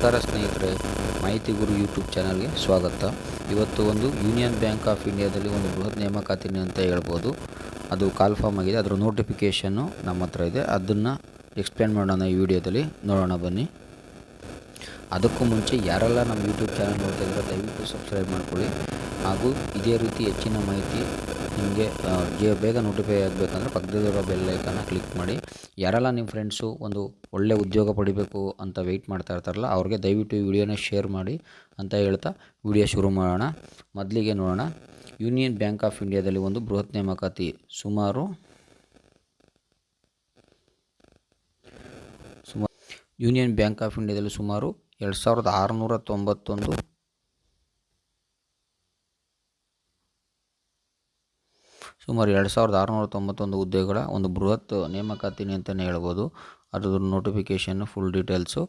ನಮಸ್ಕಾರ ಸ್ನೇಹಿತರೆ, ಮಾಹಿತಿ ಗುರು ಯೂಟ್ಯೂಬ್ ಚಾನಲ್ಗೆ ಸ್ವಾಗತ. ಇವತ್ತು ಒಂದು ಯೂನಿಯನ್ ಬ್ಯಾಂಕ್ ಆಫ್ ಇಂಡಿಯಾದಲ್ಲಿ ಒಂದು ಬೃಹತ್ ನೇಮಕಾತಿ ಅಂತ ಹೇಳ್ಬೋದು. ಅದು ಕಾಲ್ ಫಾರ್ಮ್ ಆಗಿದೆ. ಅದರ ನೋಟಿಫಿಕೇಷನ್ನು ನಮ್ಮ ಹತ್ರ ಇದೆ. ಅದನ್ನು ಎಕ್ಸ್ಪ್ಲೇನ್ ಮಾಡೋಣ ಈ ವಿಡಿಯೋದಲ್ಲಿ. ನೋಡೋಣ ಬನ್ನಿ. ಅದಕ್ಕೂ ಮುಂಚೆ ಯಾರೆಲ್ಲ ನಮ್ಮ ಯೂಟ್ಯೂಬ್ ಚಾನಲ್ ನೋಡ್ತಾ ಇದ್ದಾರೆ ದಯವಿಟ್ಟು ಸಬ್ಸ್ಕ್ರೈಬ್ ಮಾಡ್ಕೊಳ್ಳಿ. ಹಾಗೂ ಇದೇ ರೀತಿ ಹೆಚ್ಚಿನ ಮಾಹಿತಿ ನಿಮಗೆ ಬೇಗ ನೋಟಿಫೈ ಆಗಬೇಕಂದ್ರೆ ಪಕ್ಕದಲ್ಲಿರೋ ಬೆಲ್ ಐಕನ್ನ ಕ್ಲಿಕ್ ಮಾಡಿ. ಯಾರೆಲ್ಲ ನಿಮ್ಮ ಫ್ರೆಂಡ್ಸು ಒಂದು ಒಳ್ಳೆ ಉದ್ಯೋಗ ಪಡಿಬೇಕು ಅಂತ ವೆಯ್ಟ್ ಮಾಡ್ತಾ ಇರ್ತಾರಲ್ಲ ಅವ್ರಿಗೆ ದಯವಿಟ್ಟು ಈ ವಿಡಿಯೋನ ಶೇರ್ ಮಾಡಿ ಅಂತ ಹೇಳ್ತಾ ವಿಡಿಯೋ ಶುರು ಮಾಡೋಣ. ಮೊದಲಿಗೆ ನೋಡೋಣ, ಯೂನಿಯನ್ ಬ್ಯಾಂಕ್ ಆಫ್ ಇಂಡಿಯಾದಲ್ಲಿ ಒಂದು ಬೃಹತ್ ನೇಮಕಾತಿ. ಯೂನಿಯನ್ ಬ್ಯಾಂಕ್ ಆಫ್ ಇಂಡಿಯಾದಲ್ಲಿ ಸುಮಾರು 2691 ಹುದ್ದೆಗಳ ಒಂದು ಬೃಹತ್ ನೇಮಕಾತಿ ಅಂತಲೇ ಹೇಳ್ಬೋದು. ಅದ್ರದ್ದು ನೋಟಿಫಿಕೇಷನ್ನು ಫುಲ್ ಡೀಟೇಲ್ಸು,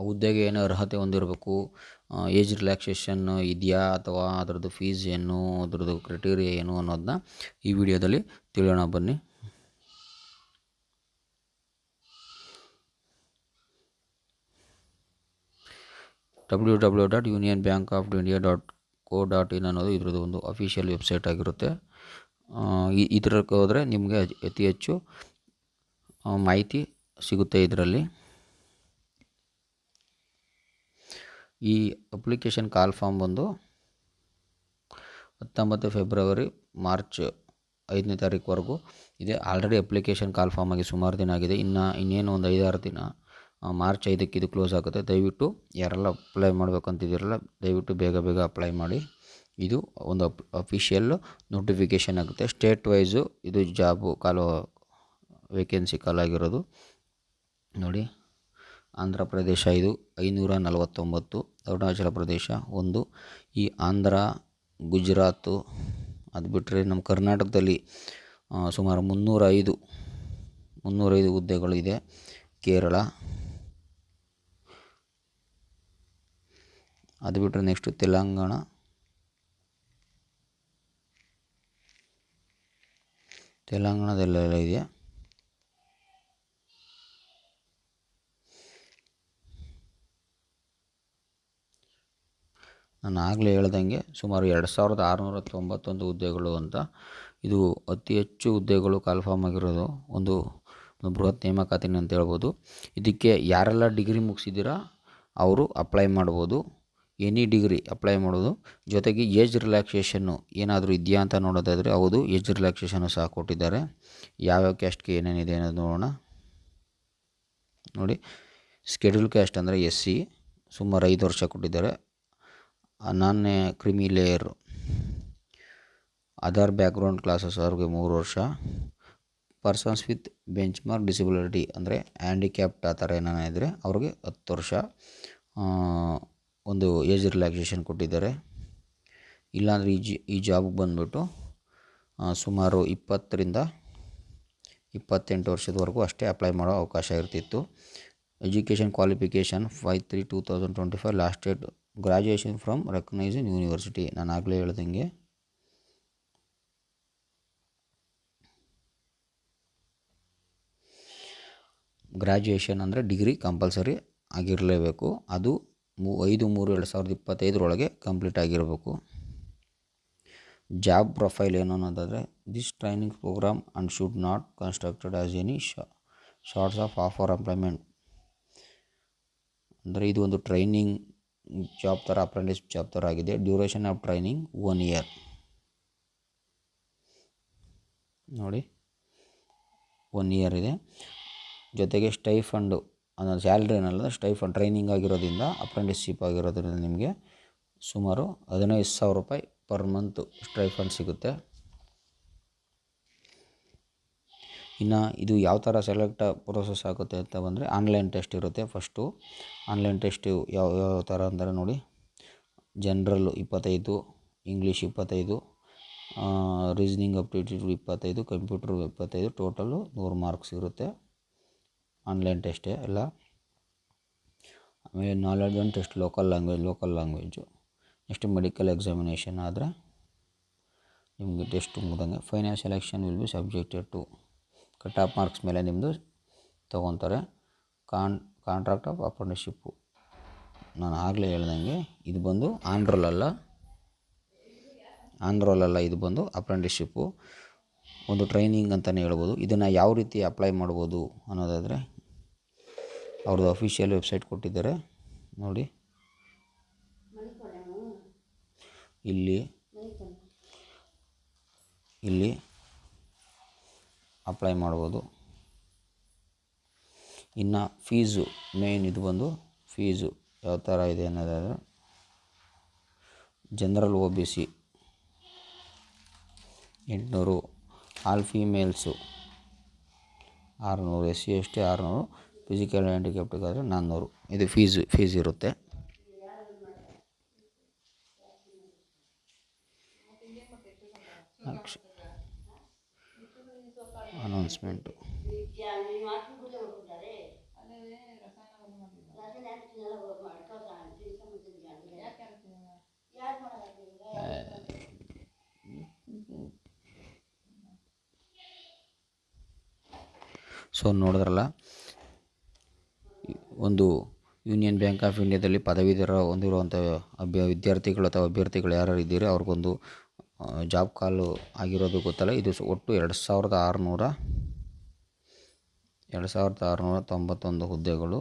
ಹುದ್ದೆಗೆ ಏನೋ ಅರ್ಹತೆ ಹೊಂದಿರಬೇಕು, ಏಜ್ ರಿಲ್ಯಾಕ್ಸೇಷನ್ ಇದೆಯಾ ಅಥವಾ ಅದರದ್ದು ಫೀಸ್ ಏನು, ಅದರದ್ದು ಕ್ರೈಟೀರಿಯಾ ಏನು ಅನ್ನೋದನ್ನ ಈ ವಿಡಿಯೋದಲ್ಲಿ ತಿಳಿಯೋಣ ಬನ್ನಿ. www.unionbankofindia.co.in ಅನ್ನೋದು ಇದ್ರದ್ದು ಒಂದು ಅಫಿಷಿಯಲ್ ವೆಬ್ಸೈಟ್ ಆಗಿರುತ್ತೆ. ಇದಕ್ಕೆ ಹೋದರೆ ನಿಮಗೆ ಅತಿ ಹೆಚ್ಚು ಮಾಹಿತಿ ಸಿಗುತ್ತೆ. ಇದರಲ್ಲಿ ಈ ಅಪ್ಲಿಕೇಶನ್ ಕಾಲ್ ಫಾರ್ಮ್ ಬಂದು 19 ಫೆಬ್ರವರಿ ಮಾರ್ಚ್ 5ನೇ ತಾರೀಕುವರೆಗೂ ಇದೆ. ಆಲ್ರೆಡಿ ಅಪ್ಲಿಕೇಶನ್ ಕಾಲ್ ಫಾರ್ಮ್ ಆಗಿ ಸುಮಾರು ದಿನ ಆಗಿದೆ. ಇನ್ನೇನು ಒಂದು 5-6 ದಿನ, ಮಾರ್ಚ್ 5ಕ್ಕೆ ಇದು ಕ್ಲೋಸ್ ಆಗುತ್ತೆ. ದಯವಿಟ್ಟು ಯಾರೆಲ್ಲ ಅಪ್ಲೈ ಮಾಡಬೇಕಂತಿದ್ದೀರಲ್ಲ ದಯವಿಟ್ಟು ಬೇಗ ಅಪ್ಲೈ ಮಾಡಿ. ಇದು ಒಂದು ಅಫಿಷಿಯಲ್ ನೋಟಿಫಿಕೇಷನ್ ಆಗುತ್ತೆ. ಸ್ಟೇಟ್ ವೈಸು ಇದು ಜಾಬು ವೇಕೆನ್ಸಿ ಕಾಲಾಗಿರೋದು ನೋಡಿ. ಆಂಧ್ರ ಪ್ರದೇಶ ಇದು 549, ಅರುಣಾಚಲ ಪ್ರದೇಶ 1, ಈ ಆಂಧ್ರ, ಗುಜರಾತು, ಅದು ಬಿಟ್ಟರೆ ನಮ್ಮ ಕರ್ನಾಟಕದಲ್ಲಿ ಸುಮಾರು 305 ಹುದ್ದೆಗಳು ಇದೆ. ಕೇರಳ, ಅದು ಬಿಟ್ಟರೆ ನೆಕ್ಸ್ಟು ತೆಲಂಗಾಣದಲ್ಲೆಲ್ಲ ಇದೆ. ನಾನು ಆಗಲೇ ಹೇಳ್ದಂಗೆ ಸುಮಾರು 2691 ಹುದ್ದೆಗಳು ಅಂತ. ಇದು ಅತಿ ಹೆಚ್ಚು ಹುದ್ದೆಗಳು ಕಾಲ್ ಫಾರ್ಮ್ ಆಗಿರೋದು ಒಂದು ಬೃಹತ್ ನೇಮಕಾತಿ ಅಂತ ಹೇಳ್ಬೋದು. ಇದಕ್ಕೆ ಯಾರೆಲ್ಲ ಡಿಗ್ರಿ ಮುಗಿಸಿದ್ದೀರಾ ಅವರು ಅಪ್ಲೈ ಮಾಡ್ಬೋದು. ಎನಿ ಡಿಗ್ರಿ ಅಪ್ಲೈ ಮಾಡೋದು. ಜೊತೆಗೆ ಏಜ್ ರಿಲ್ಯಾಕ್ಸೇಷನ್ನು ಏನಾದರೂ ಇದೆಯಾ ಅಂತ ನೋಡೋದಾದರೆ ಹೌದು, ಏಜ್ ರಿಲ್ಯಾಕ್ಸೇಷನ್ನು ಸಹ ಕೊಟ್ಟಿದ್ದಾರೆ. ಯಾವ್ಯಾವ ಕ್ಯಾಸ್ಟ್ಗೆ ಏನೇನಿದೆ ಅನ್ನೋದು ನೋಡೋಣ ನೋಡಿ. ಸ್ಕೆಡ್ಯೂಲ್ ಕ್ಯಾಸ್ಟ್ ಅಂದರೆ SC ಸುಮಾರು 5 ವರ್ಷ ಕೊಟ್ಟಿದ್ದಾರೆ. ನಾನ್ ಕ್ರಿಮಿ ಲೇಯರ್, ಅದರ್ ಬ್ಯಾಕ್ಗ್ರೌಂಡ್ ಕ್ಲಾಸಸ್ ಅವ್ರಿಗೆ 3 ವರ್ಷ. Persons with bench mark disability ಅಂದರೆ ಹ್ಯಾಂಡಿಕ್ಯಾಪ್ಟ್ ಆ ಥರ ಏನಾರ ಇದ್ದರೆ ಅವ್ರಿಗೆ 10 ವರ್ಷ ಒಂದು ಏಜ್ ರಿಲ್ಯಾಕ್ಸೇಷನ್ ಕೊಟ್ಟಿದ್ದಾರೆ. ಇಲ್ಲಾಂದರೆ ಈ ಜಾಬ್ಗೆ ಬಂದುಬಿಟ್ಟು ಸುಮಾರು 20ರಿಂದ 28 ವರ್ಷದವರೆಗೂ ಅಷ್ಟೇ ಅಪ್ಲೈ ಮಾಡೋ ಅವಕಾಶ ಇರ್ತಿತ್ತು. Education qualification 5/3/2025, last date graduation from recognised university. ನಾನು ಆಗಲೇ ಹೇಳ್ದಂಗೆ ಗ್ರಾಜುಯೇಷನ್ ಅಂದರೆ ಡಿಗ್ರಿ ಕಂಪಲ್ಸರಿ ಆಗಿರಲೇಬೇಕು. ಅದು 5/3/2025 ಕಂಪ್ಲೀಟ್ ಆಗಿರಬೇಕು. ಜಾಬ್ ಪ್ರೊಫೈಲ್ ಏನು ಅನ್ನೋದಾದರೆ this training programme and should not constructed as any sorts of offer employment. ಅಂದರೆ ಇದು ಒಂದು ಟ್ರೈನಿಂಗ್ ಜಾಬ್ ಥರ, ಅಪ್ರೆಂಟಿಸ್ ಜಾಬ್ ಥರ ಆಗಿದೆ. ಡ್ಯೂರೇಷನ್ ಆಫ್ ಟ್ರೈನಿಂಗ್ 1 year ನೋಡಿ, 1 year ಇದೆ. ಜೊತೆಗೆ ಸ್ಟೈಫಂಡು ಅನ್ನೋದು ಸ್ಯಾಲ್ರಿ ಏನಲ್ಲ, ಸ್ಟೈಫಂಡ್ ಟ್ರೈನಿಂಗ್ ಆಗಿರೋದ್ರಿಂದ, ಅಪ್ರೆಂಟಿಸ್ಶಿಪ್ ಆಗಿರೋದ್ರಿಂದ ನಿಮಗೆ ಸುಮಾರು 15,000 ರೂಪಾಯಿ ಪರ್ ಮಂತ್ ಸ್ಟೈಫಂಡ್ ಸಿಗುತ್ತೆ. ಇನ್ನು ಇದು ಯಾವ ಥರ ಸೆಲೆಕ್ಟ್ ಪ್ರೋಸೆಸ್ ಆಗುತ್ತೆ ಅಂತ ಬಂದರೆ ಆನ್ಲೈನ್ ಟೆಸ್ಟ್ ಇರುತ್ತೆ. ಫಸ್ಟು ಆನ್ಲೈನ್ ಟೆಸ್ಟು ಯಾವ ಥರ ಅಂದರೆ ನೋಡಿ, general 25, English 25, reasoning aptitude 25, computer 25, total 100 marks ಇರುತ್ತೆ. ಆನ್ಲೈನ್ ಟೆಸ್ಟೇ ಎಲ್ಲ. ಆಮೇಲೆ knowledge and test local language. Next medical examination ಆದರೆ ನಿಮಗೆ ಟೆಸ್ಟ್ ಮುಗಿದಂಗೆ. Final selection will be subjected to cut off marks ಮೇಲೆ ನಿಮ್ಮದು ತೊಗೊತಾರೆ. ಕಾಂಟ್ರಾಕ್ಟ್ ಆಫ್ ಅಪ್ರೆಂಟಿಸ್ಶಿಪ್ಪು ನಾನು ಆಗಲೇ ಹೇಳ್ದಂಗೆ ಇದು ಬಂದು ಆನ್ ರೋಲ್ ಅಲ್ಲ, ಇದು ಬಂದು ಅಪ್ರೆಂಟಿಸ್ಶಿಪ್ಪು, ಒಂದು ಟ್ರೈನಿಂಗ್ ಅಂತಲೇ ಹೇಳ್ಬೋದು. ಇದನ್ನು ಯಾವ ರೀತಿ ಅಪ್ಲೈ ಮಾಡ್ಬೋದು ಅನ್ನೋದಾದರೆ ಅವ್ರದ್ದು ಅಫಿಷಿಯಲ್ ವೆಬ್ಸೈಟ್ ಕೊಟ್ಟಿದ್ದಾರೆ ನೋಡಿ. ಇಲ್ಲಿ ಅಪ್ಲೈ ಮಾಡ್ಬೋದು. ಇನ್ನು ಫೀಸು ಮೇನ್, ಇದು ಬಂದು ಫೀಸು ಯಾವ ಥರ ಇದೆ ಅನ್ನೋದಾದರೆ general OBC 800, all females 600, SC ST 600, physical ಹ್ಯಾಂಡಿಕ್ಯಾಪ್ಟಿಗಾದರೆ 400. ಇದು ಫೀಸ್ ಇರುತ್ತೆ. ಅನೌನ್ಸ್ಮೆಂಟು ಸೊ ನೋಡಿದ್ರಲ್ಲ, ಒಂದು ಯೂನಿಯನ್ ಬ್ಯಾಂಕ್ ಆಫ್ ಇಂಡಿಯಾದಲ್ಲಿ ಪದವೀಧರ ಹೊಂದಿರುವಂಥ ವಿದ್ಯಾರ್ಥಿಗಳು ಅಥವಾ ಅಭ್ಯರ್ಥಿಗಳು ಯಾರು ಇದ್ದೀರಿ ಅವ್ರಿಗೊಂದು ಜಾಬ್ ಕಾಲು ಆಗಿರೋದು ಗೊತ್ತಲ್ಲ. ಇದು ಒಟ್ಟು 2691 ಹುದ್ದೆಗಳು.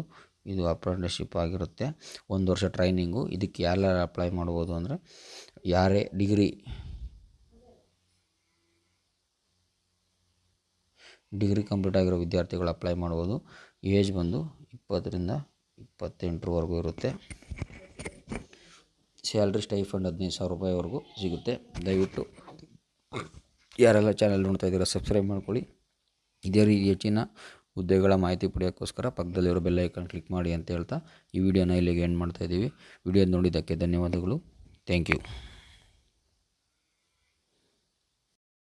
ಇದು ಅಪ್ರೆಂಟಿಸ್ಶಿಪ್ ಆಗಿರುತ್ತೆ. 1 ವರ್ಷ ಟ್ರೈನಿಂಗು. ಇದಕ್ಕೆ ಯಾರ್ಯಾರು ಅಪ್ಲೈ ಮಾಡ್ಬೋದು ಅಂದರೆ ಯಾರೇ ಡಿಗ್ರಿ ಕಂಪ್ಲೀಟ್ ಆಗಿರೋ ವಿದ್ಯಾರ್ಥಿಗಳು ಅಪ್ಲೈ ಮಾಡ್ಬೋದು. ಏಜ್ ಬಂದು 20 ರಿಂದ 28ವರೆಗೂ ಇರುತ್ತೆ. ಸ್ಯಾಲ್ರಿ ಸ್ಟೈಫಂಡ್ 15,000 ರೂಪಾಯಿವರೆಗೂ ಸಿಗುತ್ತೆ. ದಯವಿಟ್ಟು ಯಾರೆಲ್ಲ ಚಾನಲ್ ನೋಡ್ತಾ ಇದ್ದೀರಾ ಸಬ್ಸ್ಕ್ರೈಬ್ ಮಾಡ್ಕೊಳ್ಳಿ. ಇದೇ ರೀತಿ ಹೆಚ್ಚಿನ ಹುದ್ದೆಗಳ ಮಾಹಿತಿ ಪಡೆಯೋಕ್ಕೋಸ್ಕರ ಪಕ್ಕದಲ್ಲಿರೋ ಬೆಲ್ ಐಕಾನ್ ಕ್ಲಿಕ್ ಮಾಡಿ ಅಂತ ಹೇಳ್ತಾ ಈ ವಿಡಿಯೋನ ಇಲ್ಲಿಗೆ ಎಂಡ್ ಮಾಡ್ತಾಯಿದ್ದೀವಿ. ವಿಡಿಯೋ ನೋಡಿದ್ದಕ್ಕೆ ಧನ್ಯವಾದಗಳು. Thank you.